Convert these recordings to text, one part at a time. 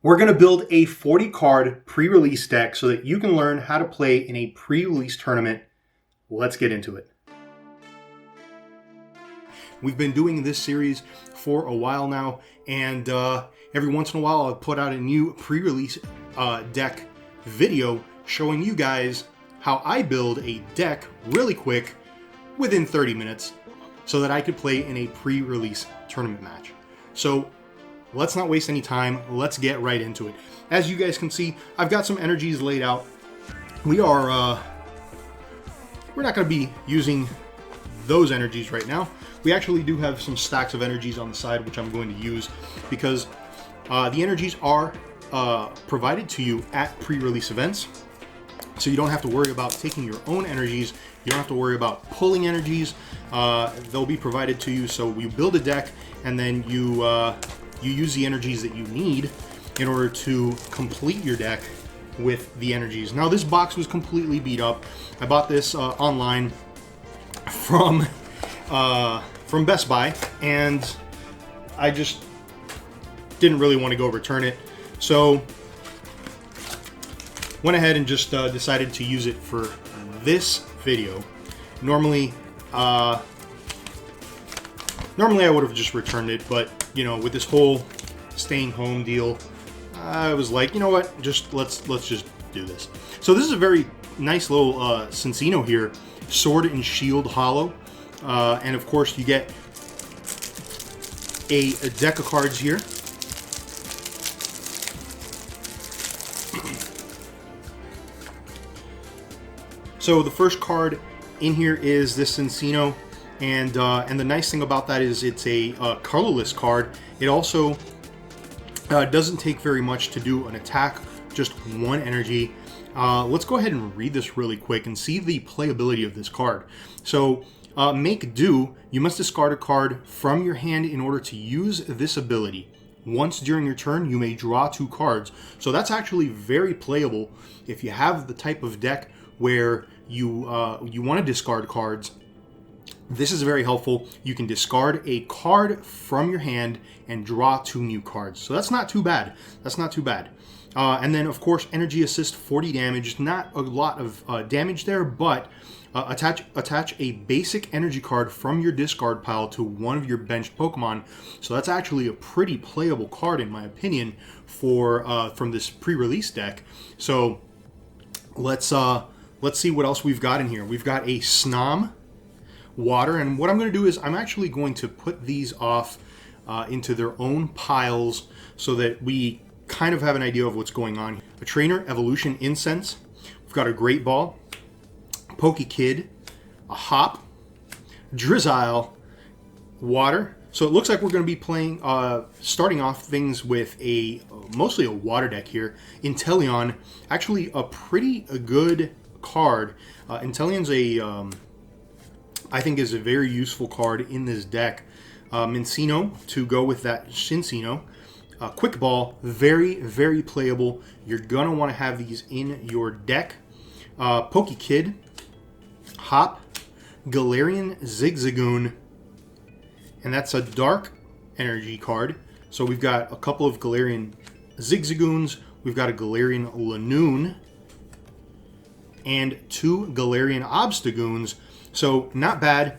We're going to build a 40 card pre-release deck so that you can learn how to play in a pre-release tournament. Let's get into it. We've been doing this series for a while now, and every once in a while I'll put out a new pre-release deck video showing you guys how I build a deck really quick within 30 minutes so that I could play in a pre-release tournament match. So let's not waste any time. Let's get right into it. As you guys can see, I've got some energies laid out. We're not going to be using those energies right now. We actually do have some stacks of energies on the side, which I'm going to use because the energies are provided to you at pre-release events. So you don't have to worry about taking your own energies. You don't have to worry about pulling energies. They'll be provided to you. So you build a deck, and then you use the energies that you need in order to complete your deck with the energies. Now, this box was completely beat up. I bought this online from Best Buy, and I just didn't really want to go return it. So went ahead and just decided to use it for this video. Normally I would have just returned it, but you know, with this whole staying home deal, I was like, you know what, let's just do this. So this is a very nice little Cincino here, Sword and Shield Hollow, and of course you get a deck of cards here. So the first card in here is this Cincino, and the nice thing about that is it's a colorless card. It also doesn't take very much to do an attack, just one energy. Let's go ahead and read this really quick and see the playability of this card. So make do, you must discard a card from your hand in order to use this ability. Once during your turn, you may draw 2 cards. So that's actually very playable if you have the type of deck where you want to discard cards. This is very helpful. You can discard a card from your hand and draw 2 new cards. So that's not too bad. That's not too bad. And then, of course, energy assist, 40 damage. Not a lot of damage there, but attach a basic energy card from your discard pile to one of your benched Pokemon. So that's actually a pretty playable card, in my opinion, for from this pre-release deck. So let's see what else we've got in here. We've got a Snom Water, and what I'm going to do is I'm actually going to put these off into their own piles so that we kind of have an idea of what's going on. A Trainer Evolution Incense. We've got a Great Ball, Pokekid, a Hop, Drizzile, Water. So it looks like we're going to be playing, starting off things with mostly a water deck here. Inteleon, actually a pretty good card. Inteleon's I think is a very useful card in this deck. Minccino to go with that Cincino. Quick Ball, very, very playable. You're going to want to have these in your deck. Pokekid, Hop, Galarian Zigzagoon, and that's a dark energy card. So we've got a couple of Galarian Zigzagoons. We've got a Galarian Lanoon and 2 Galarian Obstagoons. So not bad.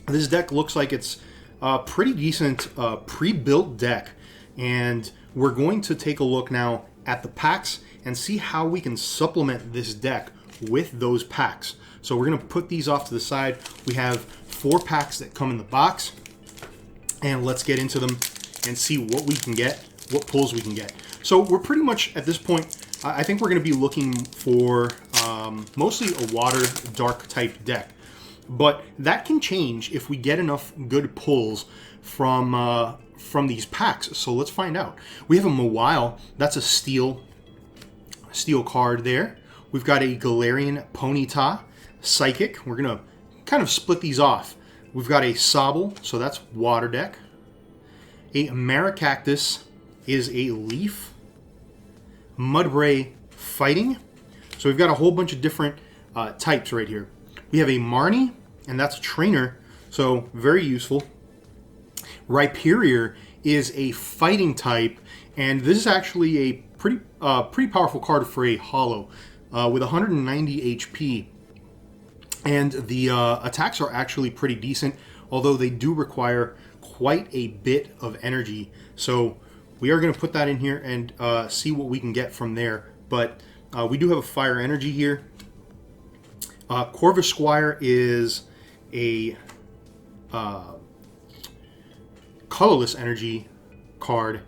This deck looks like it's a pretty decent pre-built deck. And we're going to take a look now at the packs and see how we can supplement this deck with those packs. So we're going to put these off to the side. We have 4 packs that come in the box. And let's get into them and see what we can get, what pulls we can get. So we're pretty much at this point, I think we're going to be looking for mostly a water dark type deck. But that can change if we get enough good pulls from these packs. So let's find out. We have a Mawile. That's a steel card there. We've got a Galarian Ponyta, Psychic. We're going to kind of split these off. We've got a Sobble, so that's water deck. A Maracactus is a leaf. Mudbray, Fighting. So we've got a whole bunch of different types right here. We have a Marnie, and that's a trainer, so very useful. Rhyperior is a fighting type, And this is actually a pretty powerful card for a holo with 190 HP. And the attacks are actually pretty decent, although they do require quite a bit of energy. So we are going to put that in here and see what we can get from there. But we do have a fire energy here. Corvus Squire is a colorless energy card.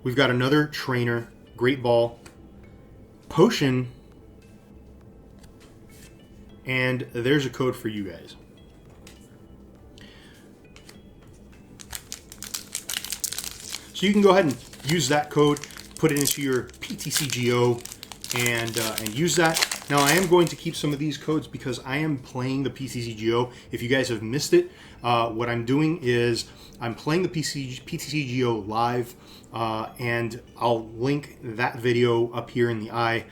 We've got another trainer, Great Ball, Potion, and there's a code for you guys. So you can go ahead and use that code, put it into your PTCGO, and use that. Now I am going to keep some of these codes because I am playing the PTCGO. If you guys have missed it, what I'm doing is I'm playing the PTCGO live, and I'll link that video up here in the eye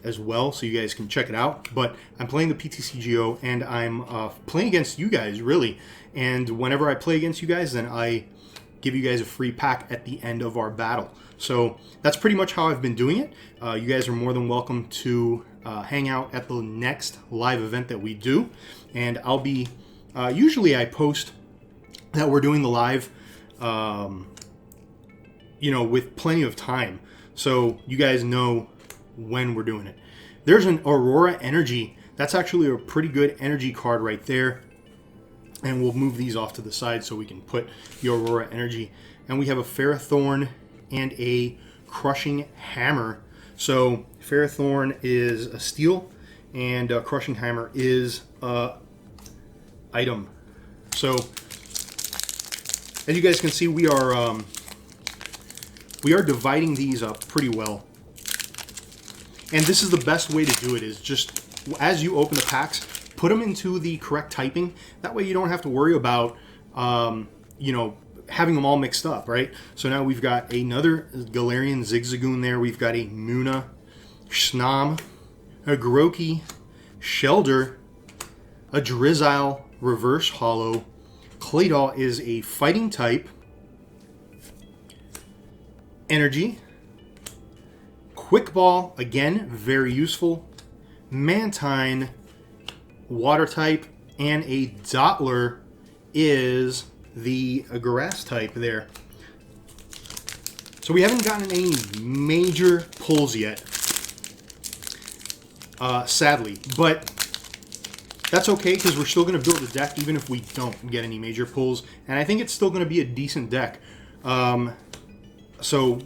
as well, so you guys can check it out. But I'm playing the PTCGO, and I'm playing against you guys, really. And whenever I play against you guys, then I give you guys a free pack at the end of our battle. So that's pretty much how I've been doing it. You guys are more than welcome to hang out at the next live event that we do. And I'll be, usually I post that we're doing the live, with plenty of time. So you guys know when we're doing it. There's an Aurora Energy. That's actually a pretty good energy card right there. And we'll move these off to the side so we can put the Aurora Energy. And we have a Ferrothorn and a Crushing Hammer. So Ferrothorn is a steel, and Crushing Hammer is a item. So as you guys can see, we are dividing these up pretty well. And this is the best way to do it, is just as you open the packs, put them into the correct typing. That way you don't have to worry about, having them all mixed up, right? So now we've got another Galarian Zigzagoon there. We've got a Muna, Snom, a Grookey, Shelder, a Drizzile Reverse Holo. Claydol is a fighting type. Energy. Quick Ball, again, very useful. Mantine, water type, and a Dottler is the grass type there. So we haven't gotten any major pulls yet, sadly, but that's okay because we're still going to build a deck even if we don't get any major pulls, and I think it's still going to be a decent deck. So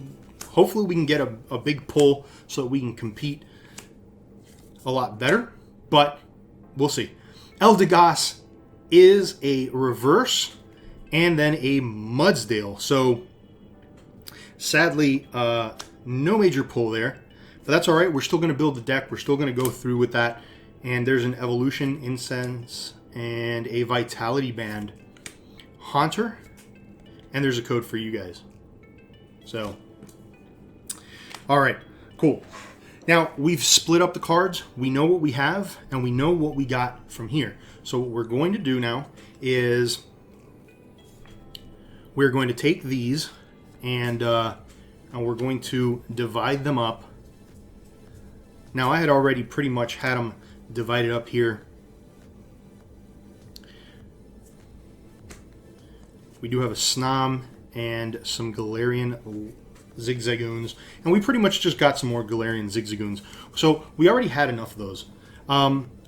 hopefully we can get a big pull so that we can compete a lot better, but we'll see. Eldegoss is a reverse and then a Mudsdale. So sadly, no major pull there, but that's all right. We're still going to build the deck. We're still going to go through with that. And there's an Evolution Incense and a Vitality Band. Haunter, and there's a code for you guys. So, all right, cool. Now, we've split up the cards. We know what we have, and we know what we got from here. So what we're going to do now is we're going to take these and we're going to divide them up. Now, I had already pretty much had them divided up here. We do have a Snom and some Galarian Zigzagoons, and we pretty much just got some more Galarian Zigzagoons. So we already had enough of those.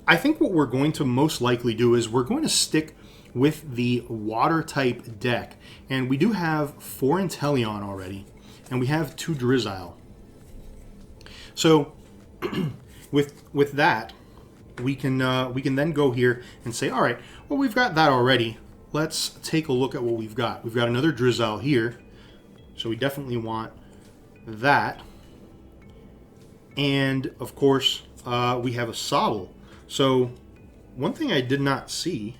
I think what we're going to most likely do is we're going to stick with the water type deck, and we do have 4 Inteleon already, and we have 2 Drizzile. So with that, we can then go here and say, all right, well, we've got that already. Let's take a look at what we've got. We've got another Drizzile here, so we definitely want that. And of course, we have a Sobble. So one thing I did not see,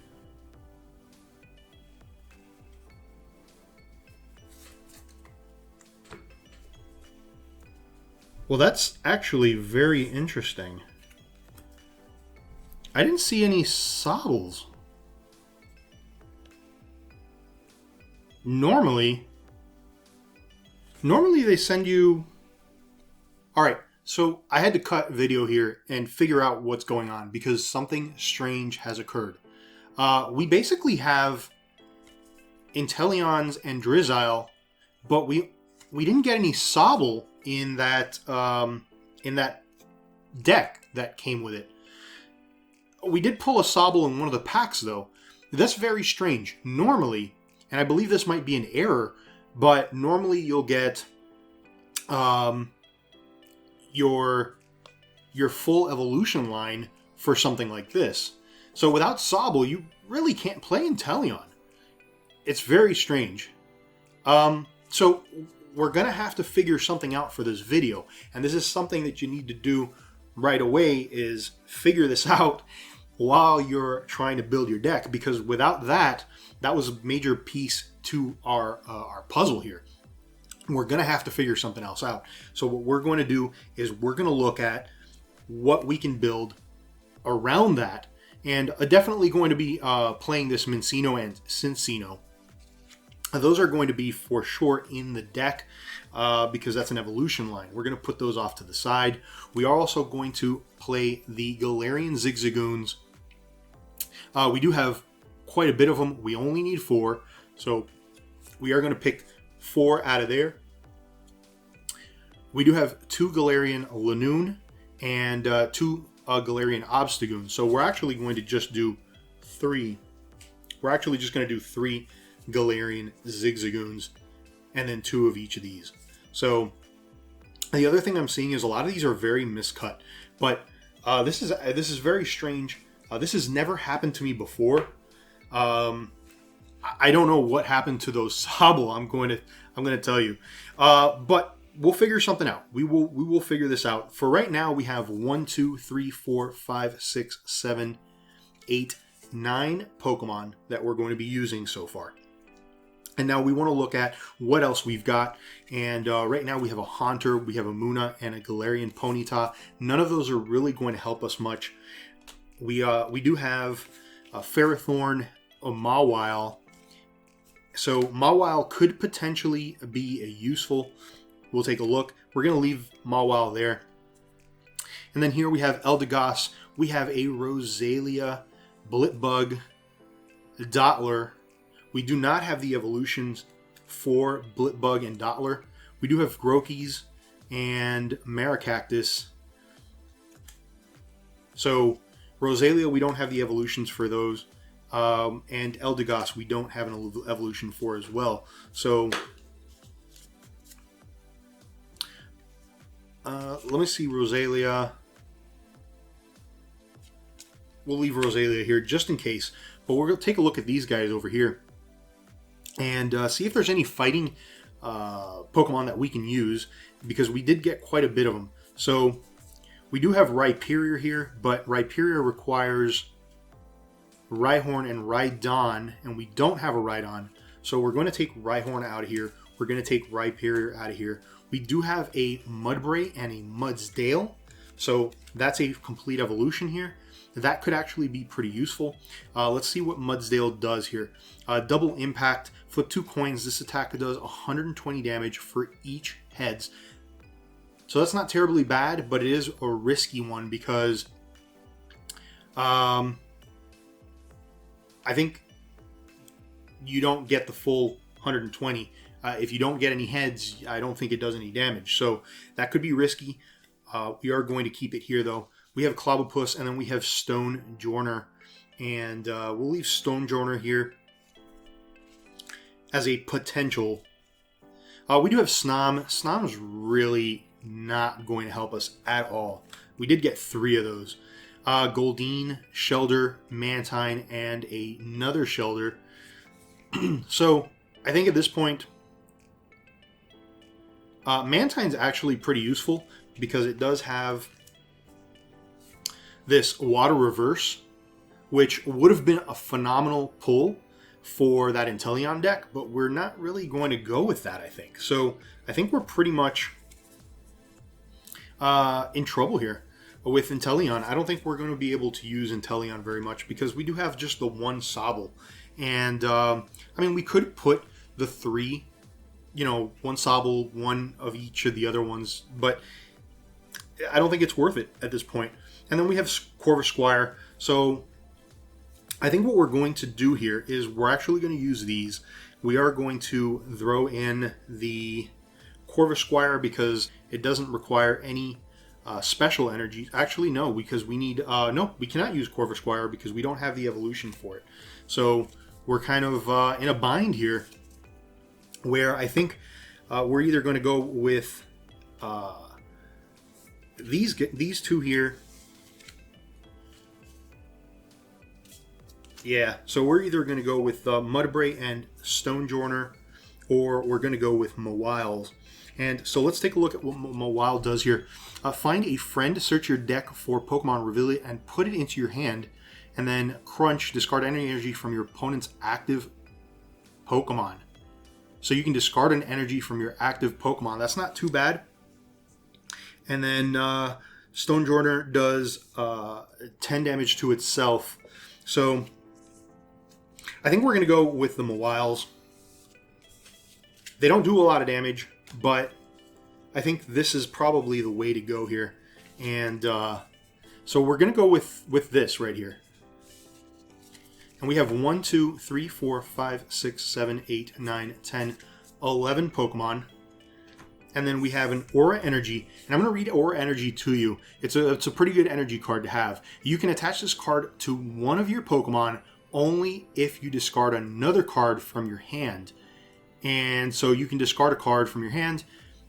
well, that's actually very interesting. I didn't see any Sobbles. Normally they send you... All right, so I had to cut video here and figure out what's going on because something strange has occurred. We basically have Inteleons and Drizzile, but we didn't get any Sobble in that deck that came with it. We did pull a Sobble in one of the packs, though. That's very strange. Normally, and I believe this might be an error, but normally you'll get your full evolution line for something like this. So without Sobble, you really can't play Inteleon. It's very strange. So we're going to have to figure something out for this video. And this is something that you need to do right away, is figure this out while you're trying to build your deck. Because without that, that was a major piece to our puzzle here. We're going to have to figure something else out. So what we're going to do is we're going to look at what we can build around that. And definitely going to be playing this Minccino and Cinccino. Those are going to be for sure in the deck because that's an evolution line. We're going to put those off to the side. We are also going to play the Galarian Zigzagoons. We do have quite a bit of them. We only need 4. So we are going to pick 4 out of there. We do have 2 Galarian Lanoon and 2 Galarian Obstagoon. So we're actually going to just do 3. We're actually just going to do 3 Galarian Zigzagoons and then 2 of each of these. So the other thing I'm seeing is a lot of these are very miscut, but this is very strange. This has never happened to me before. I don't know what happened to those Sobble. I'm going to tell you, but we'll figure something out. We will figure this out. For right now, we have 1, 2, 3, 4, 5, 6, 7, 8, 9 Pokemon that we're going to be using so far. And now we want to look at what else we've got. And right now we have a Haunter, we have a Munna, and a Galarian Ponyta. None of those are really going to help us much. We do have a Ferrothorn, a Mawile. So Mawile could potentially be a useful. We'll take a look. We're going to leave Mawile there. And then here we have Eldegoss. We have a Rosalia, Blipbug, Dottler. We do not have the evolutions for Blipbug and Dottler. We do have Grokis and Maracactus. So Rosalia, we don't have the evolutions for those. And Eldegoss, we don't have an evolution for as well. So let me see Rosalia. We'll leave Rosalia here just in case. But we're going to take a look at these guys over here and see if there's any fighting Pokemon that we can use, because we did get quite a bit of them. So we do have Rhyperior here, but Rhyperior requires Rhyhorn and Rhydon, and we don't have a Rhydon. So we're going to take Rhyhorn out of here. We're going to take Rhyperior out of here. We do have a Mudbray and a Mudsdale, so that's a complete evolution here. That could actually be pretty useful. Let's see what Mudsdale does here. Double impact, flip 2 coins. This attack does 120 damage for each heads. So that's not terribly bad, but it is a risky one because I think you don't get the full 120. If you don't get any heads, I don't think it does any damage. So that could be risky. We are going to keep it here, though. We have Clobbopus, and then we have Stonejourner. And we'll leave Stonejourner here as a potential. We do have Snom. Snom is really not going to help us at all. We did get 3 of those. Goldeen, Shelder, Mantine, and another Shelder. So I think at this point, Mantine's actually pretty useful because it does have this Water Reverse, which would have been a phenomenal pull for that Inteleon deck, but we're not really going to go with that, I think. So I think we're pretty much in trouble here with Inteleon. I don't think we're going to be able to use Inteleon very much because we do have just the 1 Sobble. And, I mean, we could put the 3 one Sobble, one of each of the other ones, but I don't think it's worth it at this point. And then we have Corvus Squire. So I think what we're going to do here is we're actually going to use these. We are going to throw in the Corvus Squire because it doesn't require any special energy. Actually, no, because we need... no, we cannot use Corvus Squire because we don't have the evolution for it. So we're kind of in a bind here where I think we're either going to go with these two here. Yeah, so we're either going to go with Mudbray and Stonejourner, or we're going to go with Mawiles. And so let's take a look at what Mawile does here. Find a friend, search your deck for Pokemon, reveal it, and put it into your hand. And then Crunch, discard any energy from your opponent's active Pokemon. So you can discard an energy from your active Pokemon. That's not too bad. And then Stonejourner does 10 damage to itself. So I think we're going to go with the Mawiles. They don't do a lot of damage, but I think this is probably the way to go here. And so we're going to go with this right here. And we have 1, 2, 3, 4, 5, 6, 7, 8, 9, 10, 11 Pokemon. And then we have an Aura Energy. And I'm going to read Aura Energy to you. It's a pretty good energy card to have. You can attach this card to one of your Pokemon only if you discard another card from your hand. And so you can discard a card from your hand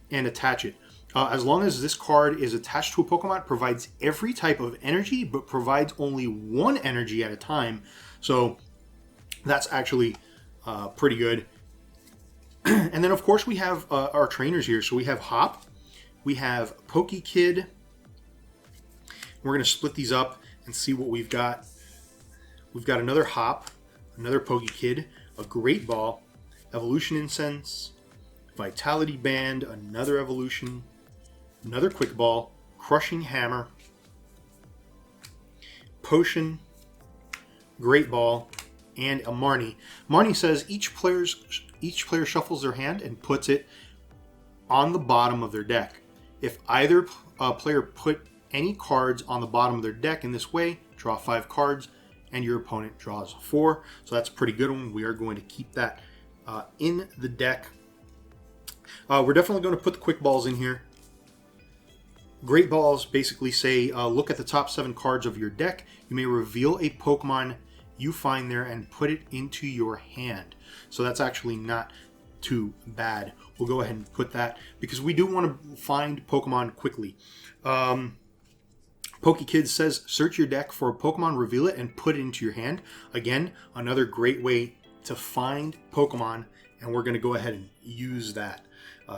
and attach it. As long as this card is attached to a Pokemon, it provides every type of energy, but provides only one energy at a time. So that's actually pretty good. And then, of course, we have our trainers here. So we have Hop, we have Pokekid. We're going to split these up and see what we've got. We've got another Hop, another Pokekid, a Great Ball, Evolution Incense, Vitality Band, another Evolution, another Quick Ball, Crushing Hammer, Potion, Great Ball, and a Marnie. Marnie says each player shuffles their hand and puts it on the bottom of their deck. If either player put any cards on the bottom of their deck in this way, draw 5 cards, and your opponent draws 4. So that's a pretty good one. We are going to keep that in the deck. We're definitely going to put the Quick Balls in here. Great Balls basically say, look at the top 7 cards of your deck. You may reveal a Pokemon you find there and put it into your hand. So that's actually not too bad. We'll go ahead and put that because we do want to find Pokemon quickly. Pokekid says, search your deck for a Pokemon, reveal it, and put it into your hand. Again, another great way to find Pokemon, and we're going to go ahead and use that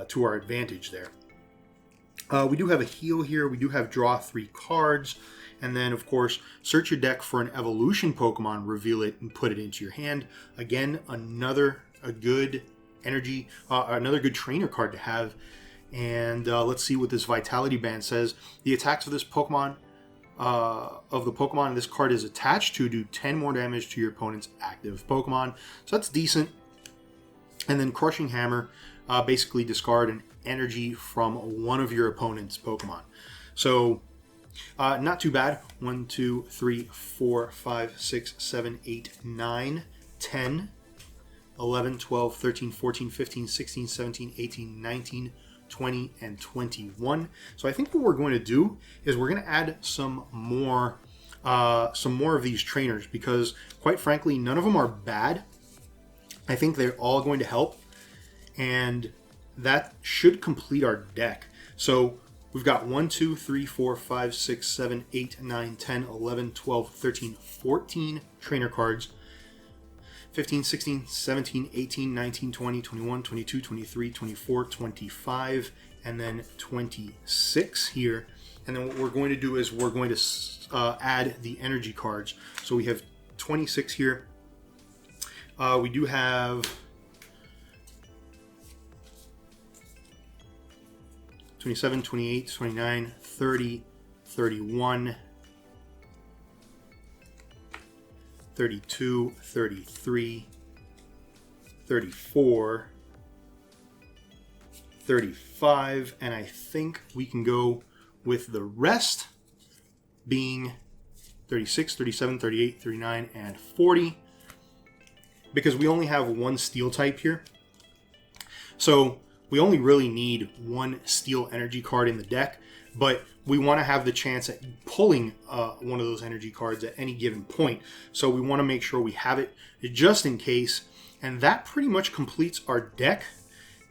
to our advantage there. We do have a heal here. We do have draw 3 cards. And then, of course, search your deck for an evolution Pokemon, reveal it, and put it into your hand. Again, another good energy, another good trainer card to have. And let's see what this Vitality Band says. The attacks of this Pokemon, of the Pokemon this card is attached to, do 10 more damage to your opponent's active Pokemon. So that's decent. And then Crushing Hammer, basically discard an energy from one of your opponent's Pokemon. So not too bad. 1, 2, 3, 4, 5, 6, 7, 8, 9, 10, 11, 12, 13, 14, 15, 16, 17, 18, 19, 20, and 21. So I think what we're going to do is we're going to add some more of these trainers because, quite frankly, none of them are bad. I think they're all going to help, and that should complete our deck. So we've got 1, 2, 3, 4, 5, 6, 7, 8, 9, 10, 11, 12, 13, 14 trainer cards. 15, 16, 17, 18, 19, 20, 21, 22, 23, 24, 25, and then 26 here. And then what we're going to do is we're going to add the energy cards. So we have 26 here. We do have 27, 28, 29, 30, 31, 32, 33, 34, 35, and I think we can go with the rest being 36, 37, 38, 39, and 40, because we only have one steel type here. So we only really need one steel energy card in the deck, but we want to have the chance at pulling one of those energy cards at any given point. So we want to make sure we have it just in case, and that pretty much completes our deck.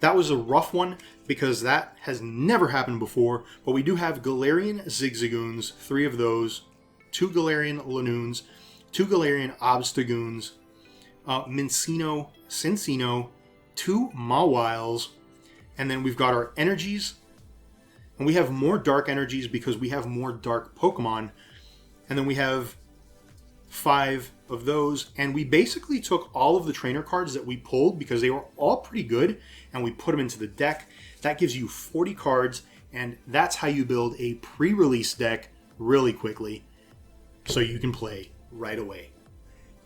That was a rough one because that has never happened before, but we do have Galarian Zigzagoons, 3 of those, 2 Galarian Lanoons, 2 Galarian Obstagoons, Minccino, Cinccino, 2 Mawiles, and then we've got our energies, and we have more dark energies because we have more dark Pokemon, and then we have 5 of those, and we basically took all of the trainer cards that we pulled because they were all pretty good, and we put them into the deck. That gives you 40 cards, and that's how you build a pre-release deck really quickly so you can play right away.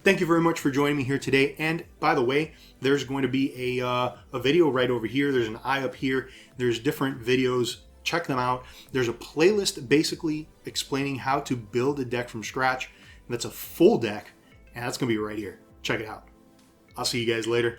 Thank you very much for joining me here today. And by the way, there's going to be a video right over here. There's an eye up here. There's different videos. Check them out. There's a playlist basically explaining how to build a deck from scratch. That's a full deck, and that's going to be right here. Check it out. I'll see you guys later.